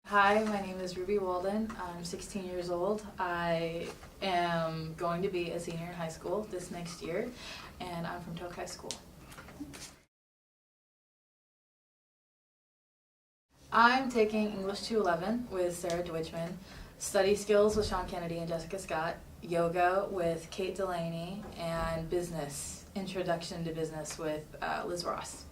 Hi, my name is Ruby Walden. I'm 16 years old. I am going to be a senior in high school this next year, and I'm from Toke High School. I'm taking English 211 with Sarah Deutschman, study skills with Sean Kennedy and Jessica Scott, yoga with Kate Delaney, and business, introduction to business with Liz Ross.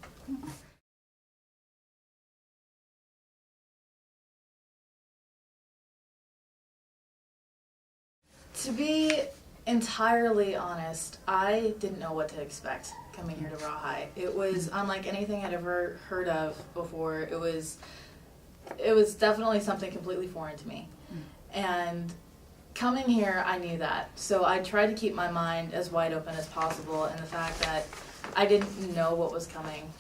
To be entirely honest, I didn't know what to expect coming here to Rawhide. It was unlike anything I'd ever heard of before. It was definitely something completely foreign to me. And coming here, I knew that. So I tried to keep my mind as wide open as possible, and the fact that I didn't know what was coming.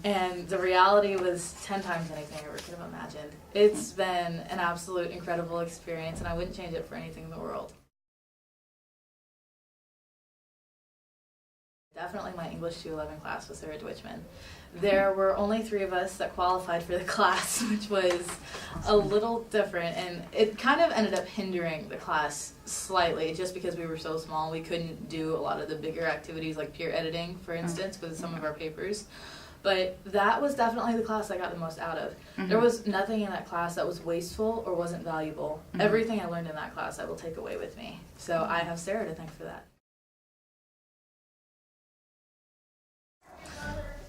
And the reality was 10 times anything I ever could have imagined. It's been an absolute incredible experience, and I wouldn't change it for anything in the world. Definitely my English 211 class with Sarah Deutschman. There were only 3 of us that qualified for the class, which was a little different, and it kind of ended up hindering the class slightly just because we were so small. We couldn't do a lot of the bigger activities like peer editing, for instance, with some of our papers. But that was definitely the class I got the most out of. There was nothing in that class that was wasteful or wasn't valuable. Everything I learned in that class I will take away with me. So I have Sarah to thank for that.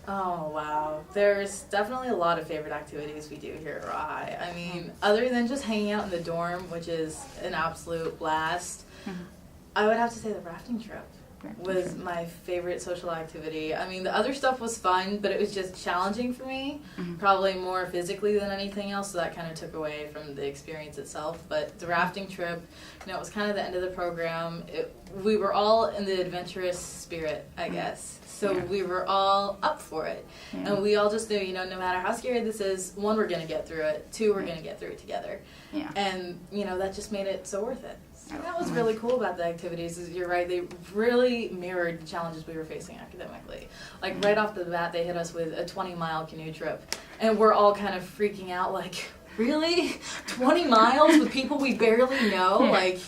Oh, wow. There's definitely a lot of favorite activities we do here at Rawhide. I mean, other than just hanging out in the dorm, which is an absolute blast, I would have to say the rafting trip was my favorite social activity. I mean, the other stuff was fun, but it was just challenging for me, probably more physically than anything else, so that kind of took away from the experience itself. But the rafting trip, it was kind of the end of the program. We were all in the adventurous spirit, I guess. So we were all up for it. And we all just knew, no matter how scary this is, 1, we're going to get through it. 2, we're going to get through it together. And, that just made it so worth it. And that was really cool about the activities, is you're right, they really mirrored the challenges we were facing academically. Like right off the bat, they hit us with a 20-mile canoe trip. And we're all kind of freaking out like, really? 20 miles with people we barely know? Like,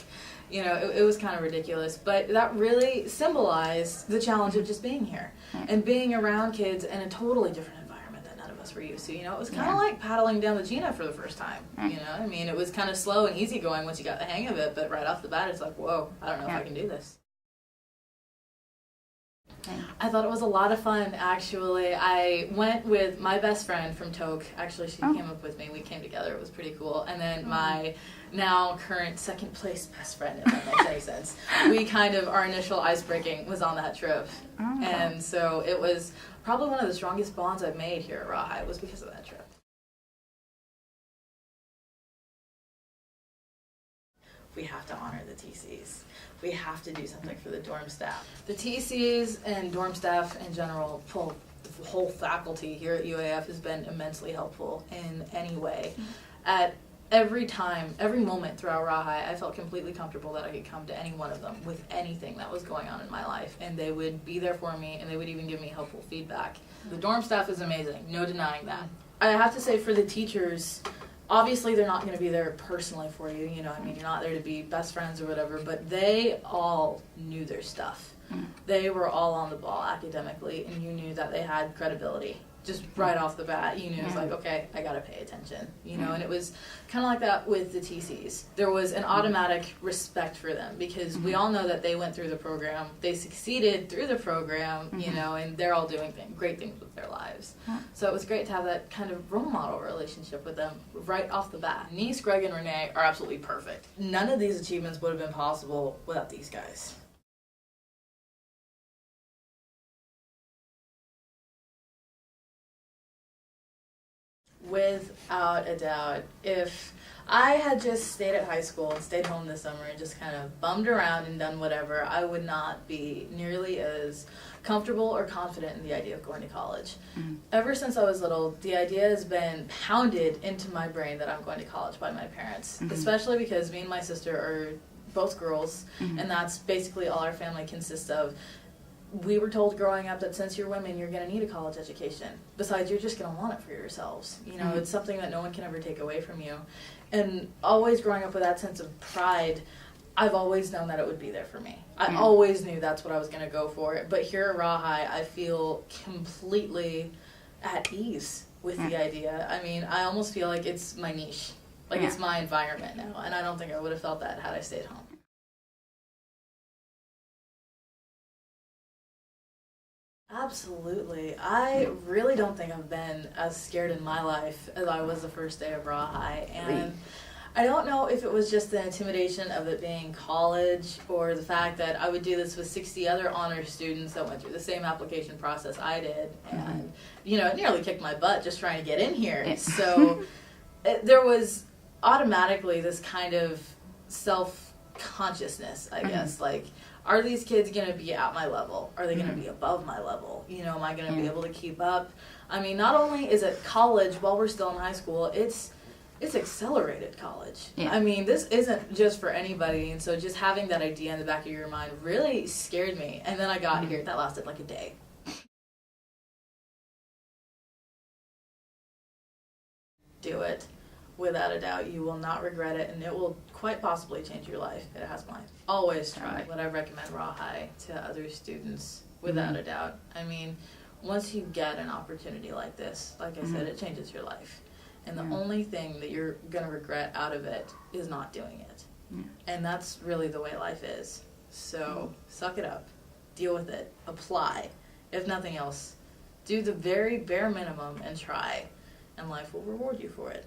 it was kind of ridiculous. But that really symbolized the challenge of just being here. And being around kids in a totally different environment that none of us were used to. It was kind of like paddling down the Gina for the first time. I mean, it was kind of slow and easy going once you got the hang of it, but right off the bat, it's like, whoa, I don't know if I can do this. I thought it was a lot of fun, actually. I went with my best friend from Toke. Actually, she came up with me. We came together. It was pretty cool. And then my now current second place best friend, if that makes any sense. We kind of, our initial ice breaking was on that trip. And so it was probably one of the strongest bonds I've made here at Rawhide was because of that trip. We have to honor the TCs. We have to do something for the dorm staff. The TCs and dorm staff in general, the whole faculty here at UAF has been immensely helpful in any way. At every time, every moment throughout Rawhide, I felt completely comfortable that I could come to any one of them with anything that was going on in my life, and they would be there for me, and they would even give me helpful feedback. The dorm staff is amazing, no denying that. I have to say, for the teachers, obviously they're not going to be there personally for you, I mean, you're not there to be best friends or whatever, but they all knew their stuff. They were all on the ball academically, and you knew that they had credibility. Just right off the bat, you knew it's like, okay, I gotta pay attention, and it was kind of like that with the TCs. There was an automatic respect for them because we all know that they went through the program, they succeeded through the program, and they're all doing great things with their lives. So it was great to have that kind of role model relationship with them right off the bat. Nice, Greg, and Renee are absolutely perfect. None of these achievements would have been possible without these guys. Without a doubt. If I had just stayed at high school and stayed home this summer and just kind of bummed around and done whatever, I would not be nearly as comfortable or confident in the idea of going to college. Ever since I was little, the idea has been pounded into my brain that I'm going to college by my parents, especially because me and my sister are both girls, and that's basically all our family consists of. we were told growing up that since you're women, you're going to need a college education. Besides, you're just going to want it for yourselves. You know, it's something that no one can ever take away from you. And always growing up with that sense of pride, I've always known that it would be there for me. I always knew that's what I was going to go for. But here at Rawhigh, I feel completely at ease with the idea. I mean, I almost feel like it's my niche. Like, it's my environment now. And I don't think I would have felt that had I stayed home. Absolutely. I really don't think I've been as scared in my life as I was the first day of Rawhigh. And I don't know if it was just the intimidation of it being college or the fact that I would do this with 60 other honors students that went through the same application process I did. And, you know, it nearly kicked my butt just trying to get in here. So there was automatically this kind of self-consciousness, I guess. Like, are these kids going to be at my level? Are they going to be above my level? You know, am I going to be able to keep up? I mean, not only is it college while we're still in high school, it's accelerated college. I mean, this isn't just for anybody, and so just having that idea in the back of your mind really scared me. And then I got here. That lasted like a day. Do it. Without a doubt, you will not regret it, and it will quite possibly change your life. It has mine. Always try. Would I recommend Rawhigh to other students? Without a doubt. I mean, once you get an opportunity like this, like I said, it changes your life. And the only thing that you're going to regret out of it is not doing it. And that's really the way life is. So suck it up. Deal with it. Apply. If nothing else, do the very bare minimum and try. And life will reward you for it.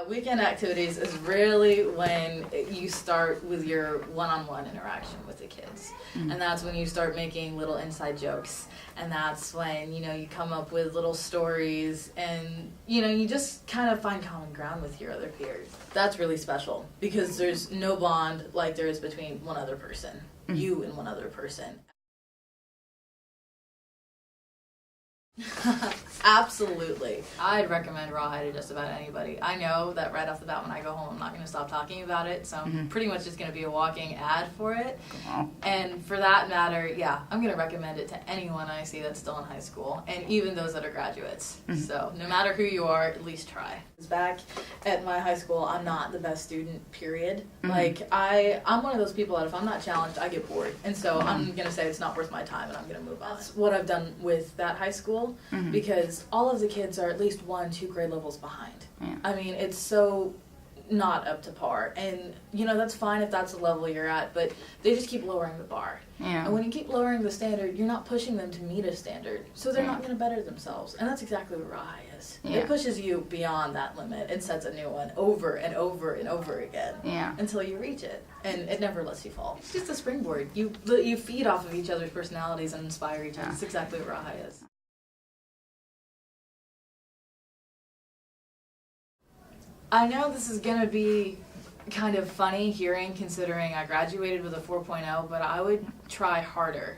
Weekend activities is really when you start with your one-on-one interaction with the kids. And that's when you start making little inside jokes. And that's when, you know, you come up with little stories and, you know, you just kind of find common ground with your other peers. That's really special because there's no bond like there is between one other person, you and one other person. Absolutely. I'd recommend Rawhigh to just about anybody. I know that right off the bat when I go home I'm not going to stop talking about it, so I'm pretty much just going to be a walking ad for it. And for that matter, yeah, I'm going to recommend it to anyone I see that's still in high school, and even those that are graduates. So no matter who you are, at least try. Back at my high school, I'm not the best student, period. Like, I'm one of those people that if I'm not challenged, I get bored. And so I'm going to say it's not worth my time and I'm going to move on. That's what I've done with that high school because all of the kids are at least 1-2 grade levels behind. I mean, it's so not up to par. And, you know, that's fine if that's the level you're at, but they just keep lowering the bar. And when you keep lowering the standard, you're not pushing them to meet a standard. So they're not going to better themselves. And that's exactly what Rawhigh is. It pushes you beyond that limit and sets a new one over and over and over again until you reach it. And it never lets you fall. It's just a springboard. You feed off of each other's personalities and inspire each other. That's exactly what Rawhigh is. I know this is going to be kind of funny hearing considering I graduated with a 4.0, but I would try harder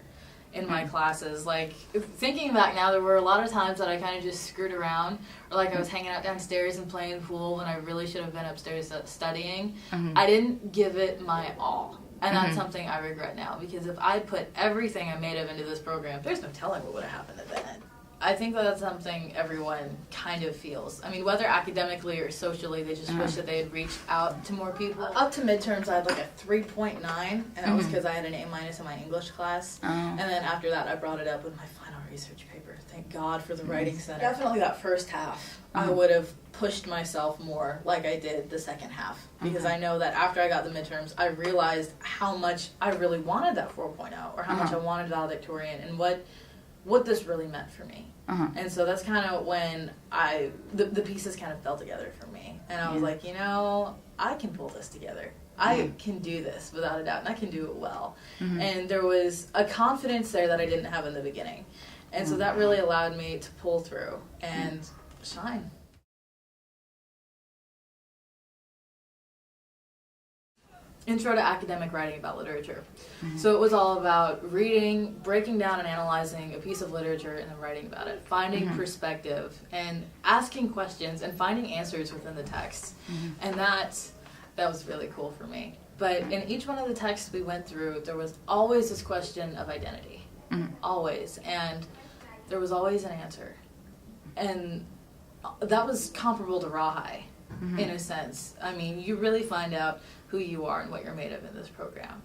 in my classes. Like, thinking back now, there were a lot of times that I kind of just screwed around, or like I was hanging out downstairs and playing pool when I really should have been upstairs studying. I didn't give it my all. And that's something I regret now, because if I put everything I made of into this program, there's no telling what would have happened at the end. I think that's something everyone kind of feels. I mean, whether academically or socially, they just wish that they had reached out to more people. Up to midterms, I had like a 3.9, and that was because I had an A- in my English class. And then after that, I brought it up with my final research paper. Thank God for the Writing Center. Definitely that first half, I would have pushed myself more like I did the second half. Because I know that after I got the midterms, I realized how much I really wanted that 4.0, or how much I wanted valedictorian, and what this really meant for me. And so that's kind of when the pieces kind of fell together for me. And I was like, you know, I can pull this together. I can do this without a doubt, and I can do it well. And there was a confidence there that I didn't have in the beginning. And so that really allowed me to pull through and shine. Intro to academic writing about literature. So it was all about reading, breaking down and analyzing a piece of literature and then writing about it, finding perspective and asking questions and finding answers within the text. And that that was really cool for me. But in each one of the texts we went through, there was always this question of identity. Always. And there was always an answer. And that was comparable to Rawhide, in a sense. I mean, you really find out who you are and what you're made of in this program.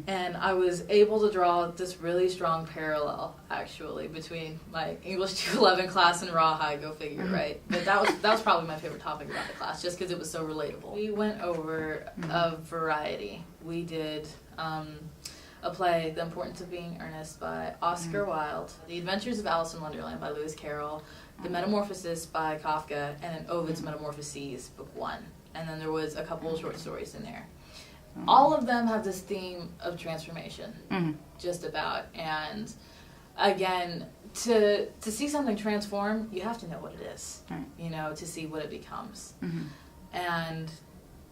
And I was able to draw this really strong parallel, actually, between my English 211 class and Rawhide, go figure, right? But that was probably my favorite topic about the class, just because it was so relatable. We went over a variety. We did a play, The Importance of Being Earnest by Oscar Wilde, The Adventures of Alice in Wonderland by Lewis Carroll, The Metamorphosis by Kafka, and then Ovid's Metamorphoses, book 1. And then there was a couple of short stories in there. All of them have this theme of transformation, just about. And again, to see something transform, you have to know what it is, you know, to see what it becomes. And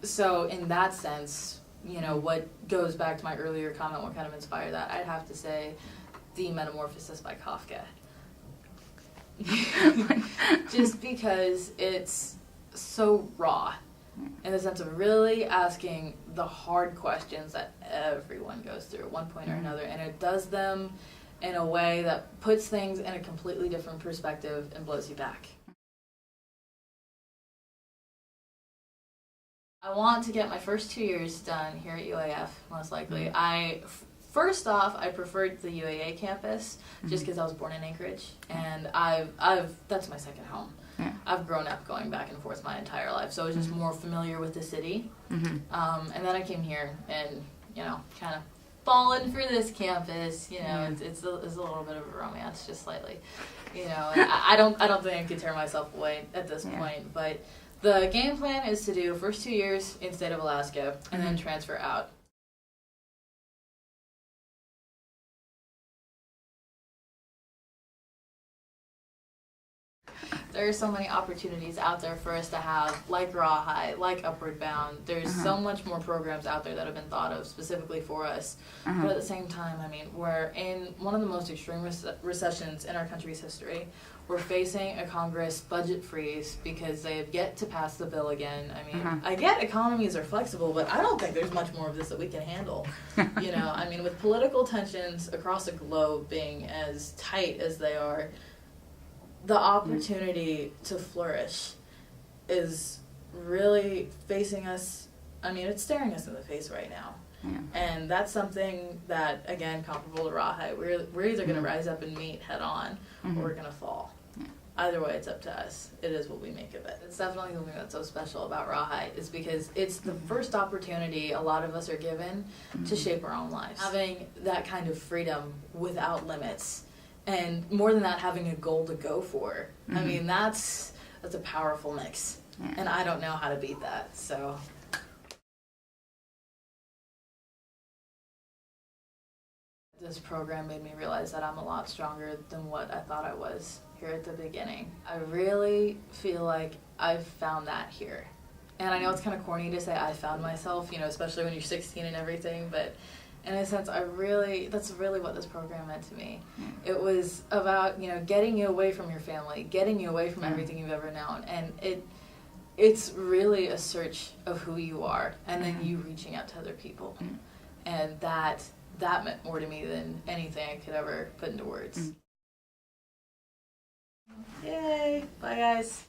so in that sense, you know, what goes back to my earlier comment, what kind of inspired that, I'd have to say The Metamorphosis by Kafka. Just because it's so raw, in the sense of really asking the hard questions that everyone goes through at one point or another, and it does them in a way that puts things in a completely different perspective and blows you back. I want to get my first 2 years done here at UAF, most likely. First off, I preferred the UAA campus just because I was born in Anchorage, and that's my second home. I've grown up going back and forth my entire life, so I was just more familiar with the city. And then I came here and, you know, kind of fallen for this campus. You know, it's a little bit of a romance, just slightly. You know, and I don't think I could tear myself away at this point, but the game plan is to do first 2 years in state of Alaska and then transfer out. There are so many opportunities out there for us to have, like Rawhide, like Upward Bound. There's so much more programs out there that have been thought of specifically for us. But at the same time, I mean, we're in one of the most extreme recessions in our country's history. We're facing a Congress budget freeze because they have yet to pass the bill again. I mean, I get economies are flexible, but I don't think there's much more of this that we can handle. You know, I mean, with political tensions across the globe being as tight as they are, the opportunity to flourish is really facing us. I mean, it's staring us in the face right now. And that's something that, again, comparable to Rawhide, we're either going to rise up and meet head on, or we're going to fall. Either way, it's up to us. It is what we make of it. It's definitely something that's so special about Rawhide, is because it's the first opportunity a lot of us are given to shape our own lives. Having that kind of freedom without limits. And more than that, having a goal to go for. I mean, that's a powerful mix. And I don't know how to beat that, so. This program made me realize that I'm a lot stronger than what I thought I was here at the beginning. I really feel like I've found that here. And I know it's kind of corny to say I found myself, you know, especially when you're 16 and everything, but in a sense, that's really what this program meant to me. It was about, you know, getting you away from your family, getting you away from everything you've ever known. And it's really a search of who you are, and then you reaching out to other people. And that meant more to me than anything I could ever put into words. Yay! Bye, guys.